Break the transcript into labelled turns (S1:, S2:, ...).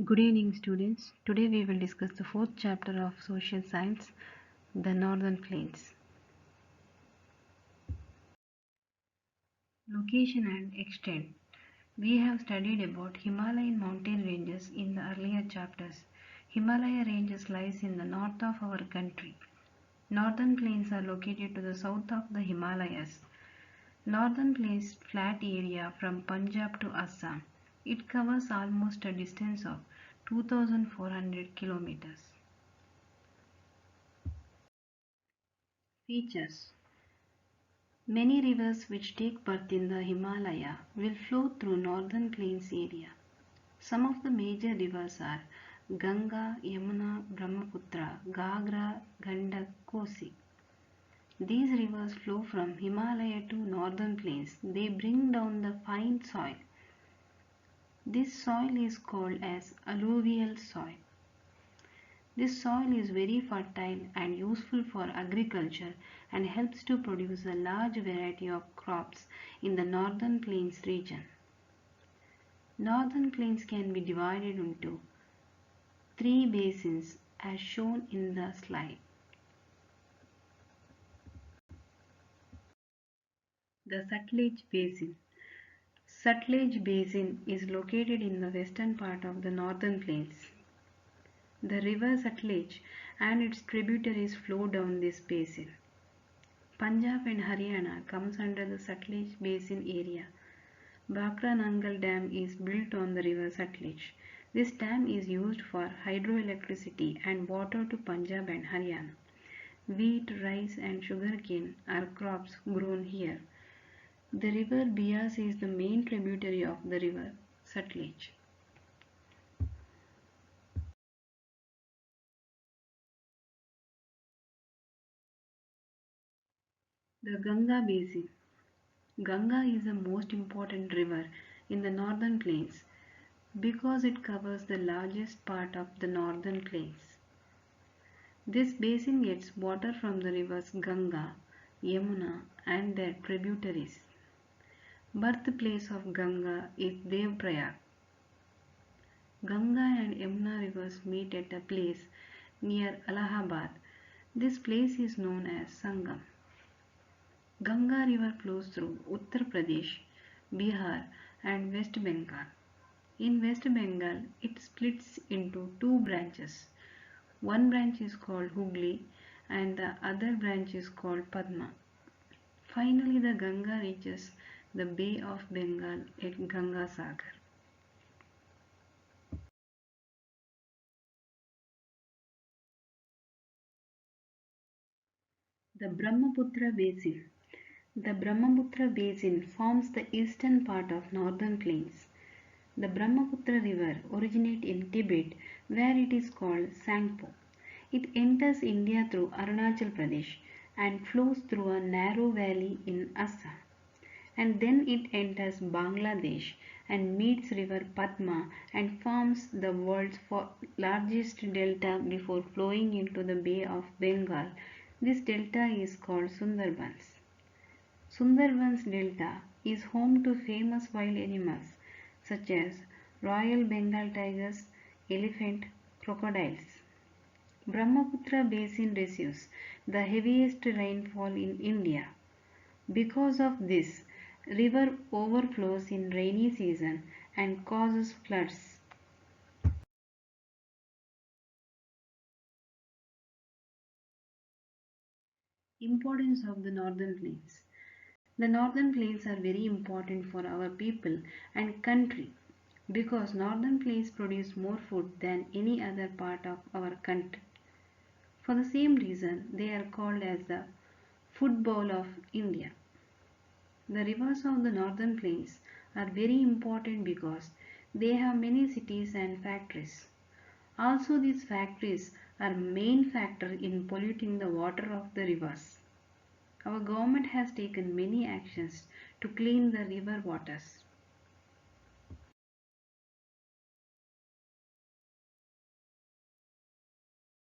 S1: Good evening, students. Today we will discuss the fourth chapter of Social Science, the Northern Plains. Location and extent. We have studied about Himalayan mountain ranges in the earlier chapters. Himalaya ranges lies in the north of our country. Northern plains are located to the south of the Himalayas. Northern plains flat area from Punjab to Assam. It covers almost a distance of 2400 kilometers. Features. Many rivers which take birth in the Himalaya will flow through northern plains area. Some of the major rivers are Ganga, Yamuna, Brahmaputra, Gagra, Gandak, Kosi. These rivers flow from Himalaya to northern plains. They bring down the fine soil. This soil is called as alluvial soil. This soil is very fertile and useful for agriculture and helps to produce a large variety of crops in the northern plains region. Northern plains can be divided into three basins as shown in the slide. The Sutlej Basin. Sutlej Basin is located in the western part of the northern plains. The river Sutlej and its tributaries flow down this basin. Punjab and Haryana comes under the Sutlej Basin area. Bhakra Nangal Dam is built on the river Sutlej. This dam is used for hydroelectricity and water to Punjab and Haryana. Wheat, rice and sugarcane are crops grown here. The river Bias is the main tributary of the river Sutlej. The Ganga Basin. Ganga is the most important river in the northern plains because it covers the largest part of the northern plains. This basin gets water from the rivers Ganga, Yamuna and their tributaries. Birthplace of Ganga is Devprayag. Ganga and Yamuna rivers meet at a place near Allahabad. This place is known as Sangam. Ganga river flows through Uttar Pradesh, Bihar and West Bengal. In West Bengal, it splits into two branches. One branch is called Hooghly and the other branch is called Padma. Finally, the Ganga reaches the Bay of Bengal at Ganga Sagar. The Brahmaputra Basin. The Brahmaputra Basin forms the eastern part of northern plains. The Brahmaputra river originates in Tibet where it is called Sangpo. It enters India through Arunachal Pradesh and flows through a narrow valley in Assam. And then it enters Bangladesh and meets river Padma and forms the world's largest delta before flowing into the Bay of Bengal. This delta is called Sundarbans. Sundarbans Delta is home to famous wild animals such as Royal Bengal tigers, elephant, crocodiles. Brahmaputra Basin receives the heaviest rainfall in India. Because of this, river overflows in rainy season and causes floods. Importance of the northern plains. The northern plains are very important for our people and country because northern plains produce more food than any other part of our country. For the same reason, they are called as the food bowl of India. The rivers of the northern plains are very important because they have many cities and factories. Also, these factories are main factor in polluting the water of the rivers. Our government has taken many actions to clean the river waters.